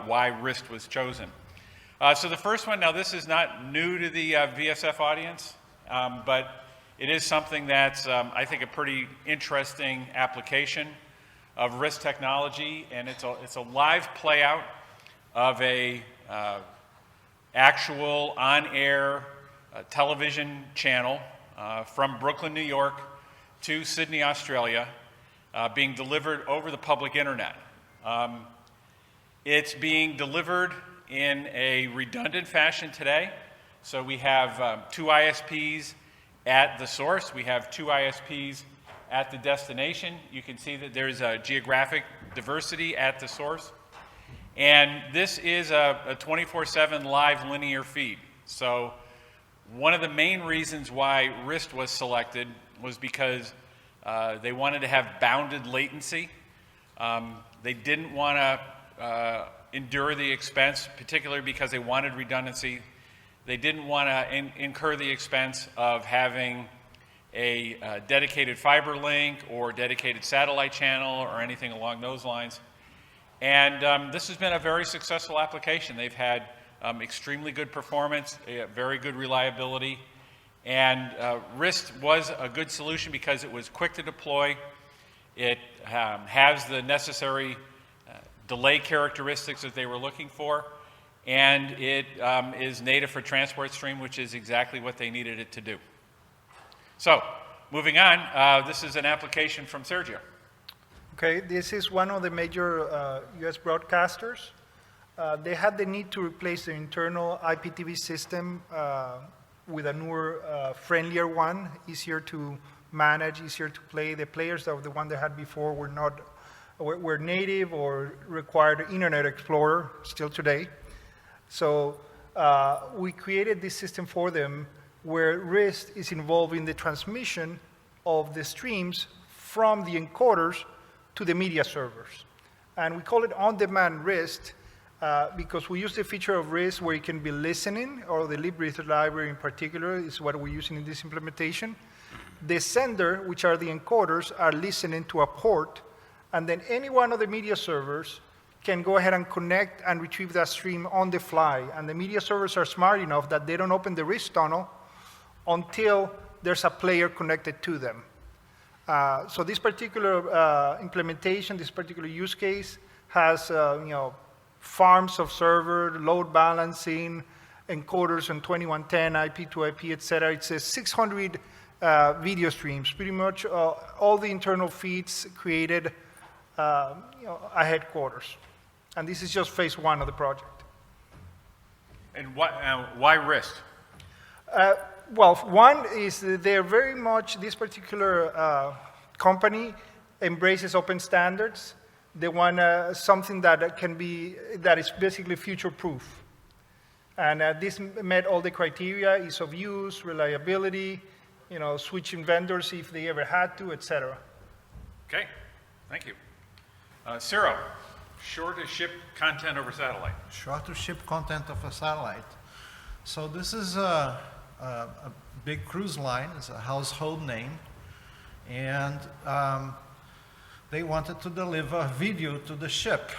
why RIST was chosen. So the first one, now this is not new to the VSF audience, but it is something that's, I think, a pretty interesting application of RIST technology, and it's a live play out of a actual on-air television channel from Brooklyn, New York to Sydney, Australia, being delivered over the public internet. It's being delivered in a redundant fashion today. So we have 2 ISPs at the source. We have 2 ISPs at the destination. You can see that there's a geographic diversity at the source. And this is a 24/7 live linear feed. So one of the main reasons why RIST was selected was because they wanted to have bounded latency. They didn't want to endure the expense, particularly because they wanted redundancy. They didn't want to incur the expense of having a dedicated fiber link or dedicated satellite channel or anything along those lines. And this has been a very successful application. They've had extremely good performance, very good reliability, and RIST was a good solution because it was quick to deploy. It has the necessary delay characteristics that they were looking for, and it is native for transport stream, which is exactly what they needed it to do. So, moving on, this is an application from Sergio. Okay, this is one of the major US broadcasters. They had the need to replace their internal IPTV system with a newer, friendlier one, easier to manage, easier to play. The players of the one they had before were native or required Internet Explorer, still today. So we created this system for them where RIST is involved in the transmission of the streams from the encoders to the media servers. And we call it on-demand RIST because we use the feature of RIST where you can be listening, or the libRIST library in particular is what we're using in this implementation. The sender, which are the encoders, are listening to a port, and then any one of the media servers can go ahead and connect and retrieve that stream on the fly. And the media servers are smart enough that they don't open the RIST tunnel until there's a player connected to them. So this particular implementation, this particular use case has farms of server, load balancing, encoders on 2110, IP to IP, et cetera. It's 600 video streams, pretty much all the internal feeds created at headquarters. And this is just phase 1 of the project. And why RIST? Well, one is they're very much, this particular company embraces open standards. They want something that is basically future-proof. And this met all the criteria, ease of use, reliability, switching vendors if they ever had to, et cetera. Okay, thank you. Ciro, short to ship content over satellite. Short to ship content over satellite. So this is a big cruise line. It's a household name. And they wanted to deliver video to the ship.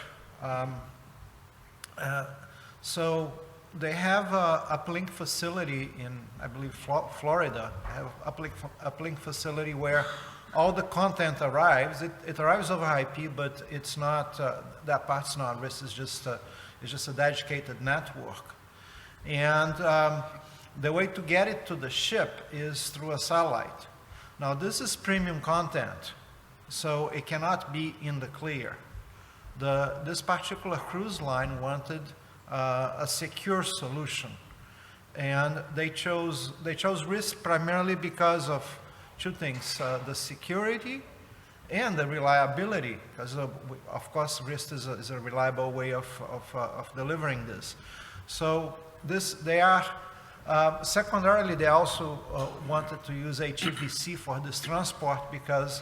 So they have an uplink facility in, I believe, Florida. They have an uplink facility where all the content arrives. It arrives over IP, but it's not, that part's not RIST, it's just a dedicated network. And the way to get it to the ship is through a satellite. Now this is premium content, so it cannot be in the clear. This particular cruise line wanted a secure solution. And they chose RIST primarily because of 2 things, the security and the reliability, because of course RIST is a reliable way of delivering this. So they are, secondarily they also wanted to use HEVC for this transport because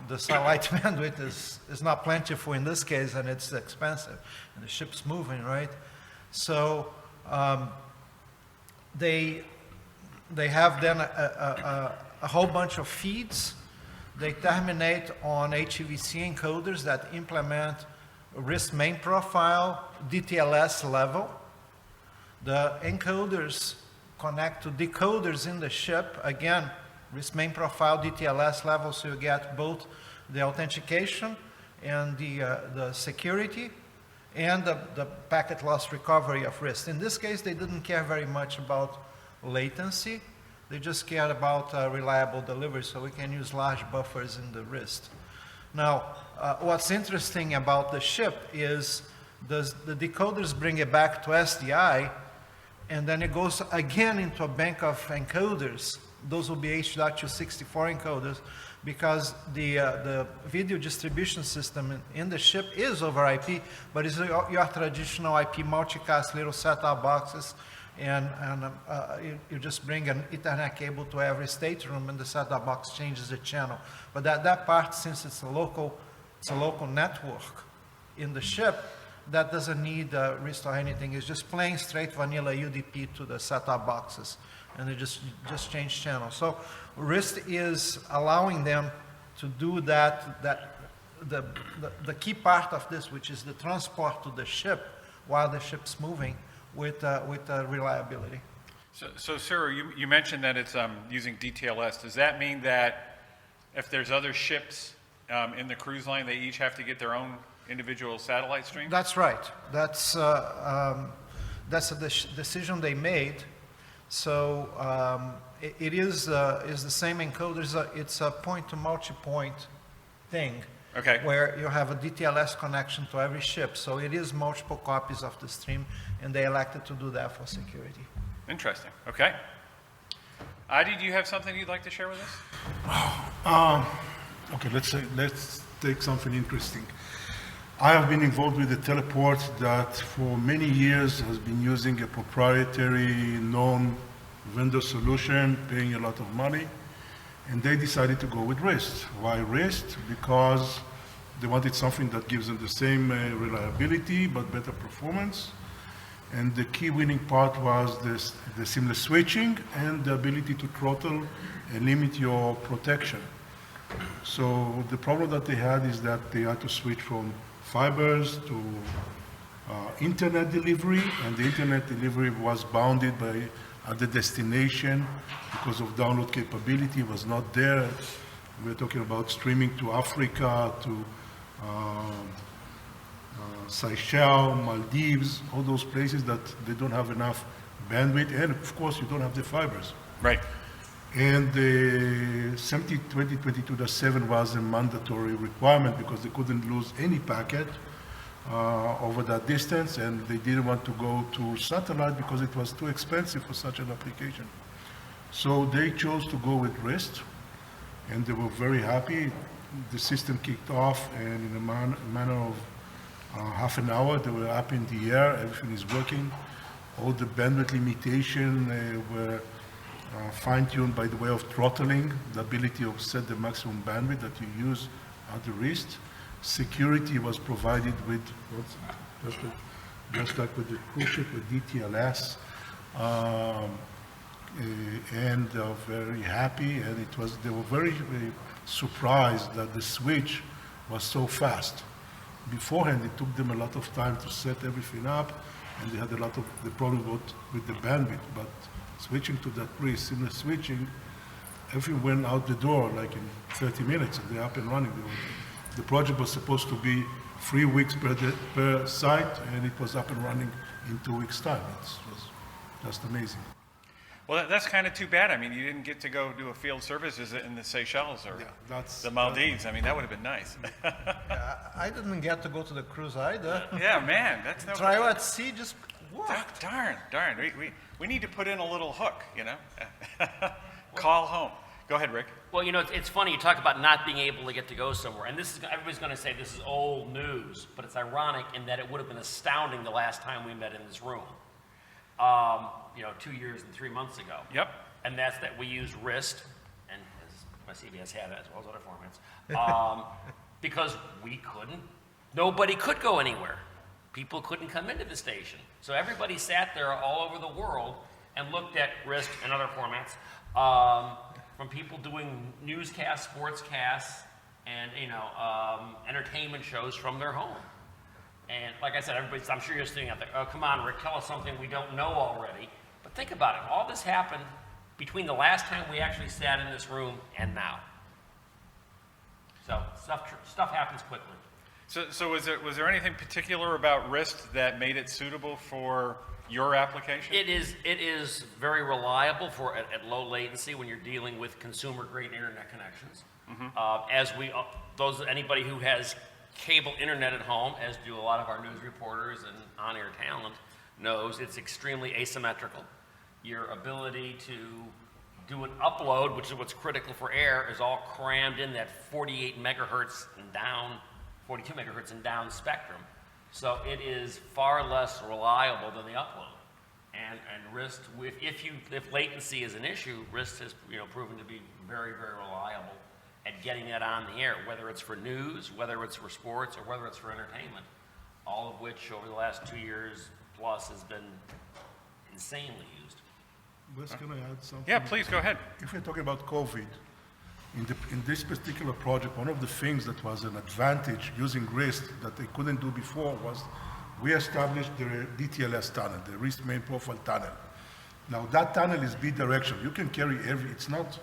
the satellite bandwidth is not plentiful in this case, and it's expensive, and the ship's moving, right? So they have then a whole bunch of feeds. They terminate on HEVC encoders that implement RIST main profile, DTLS level. The encoders connect to decoders in the ship. Again, RIST main profile, DTLS level, so you get both the authentication and the security and the packet loss recovery of RIST. In this case, they didn't care very much about latency. They just cared about reliable delivery, so we can use large buffers in the RIST. Now, what's interesting about the ship is the decoders bring it back to SDI, and then it goes again into a bank of encoders. Those will be H.264 encoders, because the video distribution system in the ship is over IP, but it's your traditional IP multicast little set-top boxes, and you just bring an Ethernet cable to every stateroom, and the set-top box changes the channel. But that part, since it's a local network in the ship, that doesn't need RIST or anything. It's just plain straight vanilla UDP to the set-top boxes, and they just change channel. So RIST is allowing them to do that the key part of this, which is the transport to the ship while the ship's moving with reliability. So Ciro, you mentioned that it's using DTLS. Does that mean that if there's other ships in the cruise line, they each have to get their own individual satellite stream? That's right. That's a decision they made. So it is the same encoder. It's a point-to-multipoint thing. Okay. Where you have a DTLS connection to every ship. So it is multiple copies of the stream, and they elected to do that for security. Interesting. Okay. Adi, do you have something you'd like to share with us? Okay, let's take something interesting. I have been involved with a teleport that for many years has been using a proprietary non-vendor solution, paying a lot of money, and they decided to go with RIST. Why RIST? Because they wanted something that gives them the same reliability but better performance. And the key winning part was the seamless switching and the ability to throttle and limit your protection. So the problem that they had is that they had to switch from fibers to internet delivery, and the internet delivery was bounded at the destination because of download capability was not there. We're talking about streaming to Africa, to Seychelles, Maldives, all those places that they don't have enough bandwidth, and of course you don't have the fibers. Right. And the 2022-7 was a mandatory requirement because they couldn't lose any packet over that distance, and they didn't want to go to satellite because it was too expensive for such an application. So they chose to go with RIST, and they were very happy. The system kicked off, and in a manner of half an hour, they were up in the air, everything is working. All the bandwidth limitation were fine-tuned by the way of throttling, the ability to set the maximum bandwidth that you use at the RIST. Security was provided with, just like with the cruise ship, with DTLS, and they were very happy, and they were very surprised that the switch was so fast. Beforehand, it took them a lot of time to set everything up, and they had a lot of the problem with the bandwidth, but switching to that RIST, seamless switching, everything went out the door like in 30 minutes, and they're up and running. The project was supposed to be 3 weeks per site, and it was up and running in 2 weeks' time. It was just amazing. Well, that's kind of too bad. I mean, you didn't get to go do a field service visit in the Seychelles or the Maldives. I mean, that would have been nice. I didn't get to go to the cruise either. Yeah, man. That's no Trial at sea just worked. Darn. We need to put in a little hook, you know? Call home. Go ahead, Rick. Well, you know, it's funny, you talk about not being able to get to go somewhere, and everybody's going to say this is old news, but it's ironic in that it would have been astounding the last time we met in this room. 2 years and 3 months ago. Yep. And that's that we use RIST, and as my CBS had it as well as other formats, because nobody could go anywhere. People couldn't come into the station. So everybody sat there all over the world and looked at RIST and other formats, from people doing newscasts, sportscasts, and entertainment shows from their home. And like I said, everybody's, I'm sure you're sitting out there, oh, come on, Rick, tell us something we don't know already. But think about it. All this happened between the last time we actually sat in this room and now. So stuff happens quickly. So was there anything particular about RIST that made it suitable for your application? It is very reliable for at low latency when you're dealing with consumer-grade internet connections. Anybody who has cable internet at home, as do a lot of our news reporters and on-air talent, knows it's extremely asymmetrical. Your ability to do an upload, which is what's critical for air, is all crammed in that 48 megahertz and down, 42 megahertz and down spectrum. So it is far less reliable than the upload. And RIST, if latency is an issue, RIST has proven to be very, very reliable at getting that on the air, whether it's for news, whether it's for sports, or whether it's for entertainment, all of which over the last 2 years plus has been insanely used. Wes, can I add something? Yeah, please go ahead. If we're talking about COVID, in this particular project, one of the things that was an advantage using RIST that they couldn't do before was we established the DTLS tunnel, the RIST main profile tunnel. Now that tunnel is bidirectional. You can carry it's not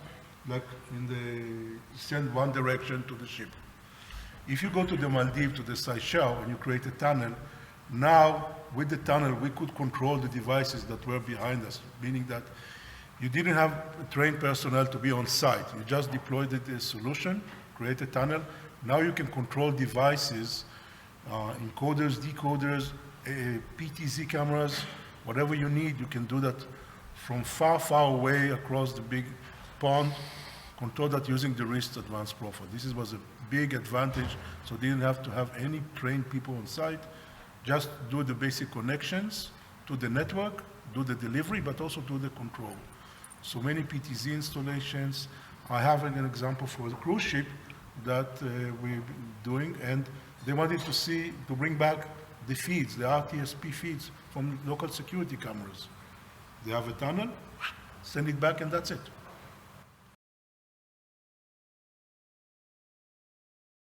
like send one direction to the ship. If you go to the Maldives, to the Seychelles, and you create a tunnel, now with the tunnel we could control the devices that were behind us, meaning that you didn't have trained personnel to be on site. You just deployed the solution, create a tunnel. Now you can control devices, encoders, decoders, PTZ cameras, whatever you need, you can do that from far, far away across the big pond, control that using the RIST advanced profile. This was a big advantage, so they didn't have to have any trained people on site, just do the basic connections to the network, do the delivery, but also do the control. So many PTZ installations. I have an example for the cruise ship that we're doing, and they wanted to bring back the feeds, the RTSP feeds from local security cameras. They have a tunnel, send it back, and that's it.